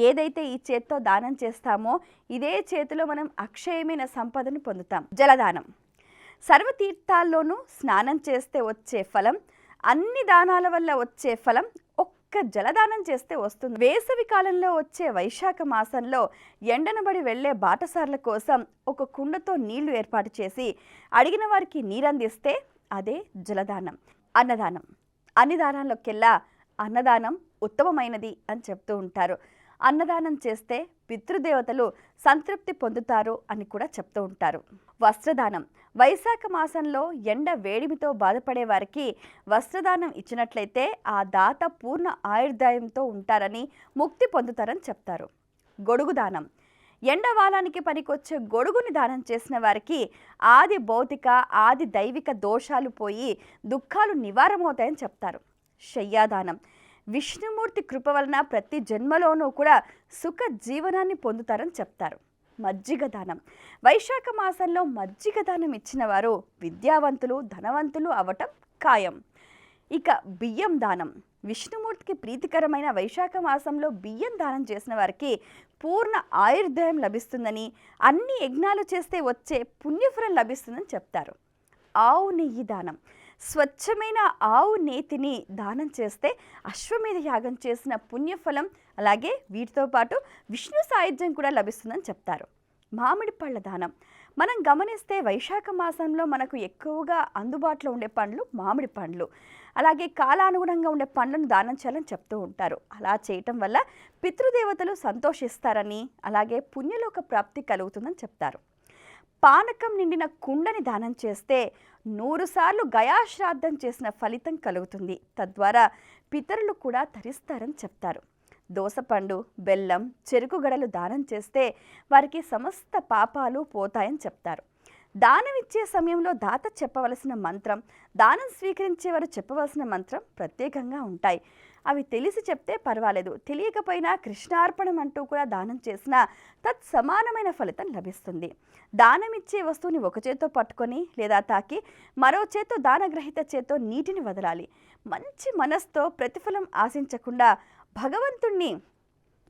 ఏదైతే ఈ చేత్తో దానం చేస్తామో ఇదే చేతిలో మనం అక్షయమైన సంపదను పొందుతాం. జలదానం. సర్వతీర్థాల్లోనూ స్నానం చేస్తే వచ్చే ఫలం, అన్ని దానాల వల్ల వచ్చే ఫలం ఒక్క జలదానం చేస్తే వస్తుంది. వేసవి కాలంలో వచ్చే వైశాఖ మాసంలో ఎండనబడి వెళ్లే బాటసార్ల కోసం ఒక కుండతో నీళ్లు ఏర్పాటు చేసి అడిగిన వారికి నీరందిస్తే అదే జలదానం. అన్నదానం. అన్ని దానాల్లోకెల్లా అన్నదానం ఉత్తమమైనది అని చెప్తూ ఉంటారు. అన్నదానం చేస్తే పితృదేవతలు సంతృప్తి పొందుతారు అని కూడా చెప్తూ ఉంటారు. వస్త్రదానం. వైశాఖ మాసంలో ఎండ వేడిమితో బాధపడే వారికి వస్త్రదానం ఇచ్చినట్లయితే ఆ దాత పూర్ణ ఆయుర్దాయంతో ఉంటారని, ముక్తి పొందుతారని చెప్తారు. గొడుగు దానం. ఎండవాలానికి పనికొచ్చే గొడుగుని దానం చేసిన వారికి ఆది భౌతిక ఆది దైవిక దోషాలు పోయి దుఃఖాలు నివారమవుతాయని చెప్తారు. శయ్యాదానం. విష్ణుమూర్తి కృప వలన ప్రతి జన్మలోనూ కూడా సుఖ జీవనాన్ని పొందుతారని చెప్తారు. మజ్జిగ దానం. వైశాఖ మాసంలో మజ్జిగ దానం ఇచ్చిన వారు విద్యావంతులు, ధనవంతులు అవటం ఖాయం. ఇక బియ్యం దానం. విష్ణుమూర్తికి ప్రీతికరమైన వైశాఖ మాసంలో బియ్యం దానం చేసిన వారికి పూర్ణ ఆయుర్దాయం లభిస్తుందని, అన్ని యజ్ఞాలు చేస్తే వచ్చే పుణ్యఫలం లభిస్తుందని చెప్తారు. ఆవు నెయ్యి దానం. స్వచ్ఛమైన ఆవు నేతిని దానం చేస్తే అశ్వమేధ యాగం చేసిన పుణ్యఫలం, అలాగే వీటితో పాటు విష్ణు సాయుధ్యం కూడా లభిస్తుందని చెప్తారు. మామిడి పళ్ళ దానం. మనం గమనిస్తే వైశాఖ మాసంలో మనకు ఎక్కువగా అందుబాటులో ఉండే పండ్లు మామిడి పండ్లు, అలాగే కాలానుగుణంగా ఉండే పండ్లను దానం చేయాలని చెప్తూ ఉంటారు. అలా చేయటం వల్ల పితృదేవతలు సంతోషిస్తారని, అలాగే పుణ్యలోక ప్రాప్తి కలుగుతుందని చెప్తారు. పానకం నిండిన కుండని దానం చేస్తే 100 సార్లు గయాశ్రాద్ధం చేసిన ఫలితం కలుగుతుంది. తద్వారా పితరులు కూడా తరిస్తారని చెప్తారు. దోసపండు, బెల్లం, చెరుకు గడలు దానం చేస్తే వారికి సమస్త పాపాలు పోతాయని చెప్తారు. దానం ఇచ్చే సమయంలో దాత చెప్పవలసిన మంత్రం, దానం స్వీకరించేవారు చెప్పవలసిన మంత్రం ప్రత్యేకంగా ఉంటాయి. అవి తెలిసి చెప్తే పర్వాలేదు, తెలియకపోయినా కృష్ణార్పణం అంటూ కూడా దానం చేసినా తత్సమానమైన ఫలితం లభిస్తుంది. దానం ఇచ్చే వస్తువుని ఒక చేత్తో పట్టుకొని లేదా తాకి మరో చేత్తో దానగ్రహీత చేత్తో నీటిని వదలాలి. మంచి మనస్సుతో ప్రతిఫలం ఆశించకుండా భగవంతుణ్ణి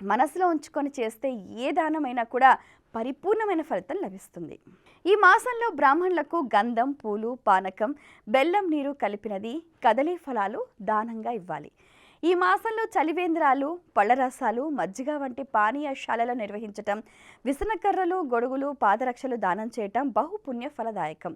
మనసులో ఉంచుకొని చేస్తే ఏ దానమైనా కూడా పరిపూర్ణమైన ఫలితం లభిస్తుంది. ఈ మాసంలో బ్రాహ్మణులకు గంధం, పూలు, పానకం, బెల్లం నీరు కలిపినది, కదలీ ఫలాలు దానంగా ఇవ్వాలి. ఈ మాసంలో చలివేంద్రాలు, పళ్ళరసాలు, మజ్జిగ వంటి పానీయశాలలో నిర్వహించటం, విసనకర్రలు, గొడుగులు, పాదరక్షలు దానం చేయటం బహుపుణ్య ఫలదాయకం.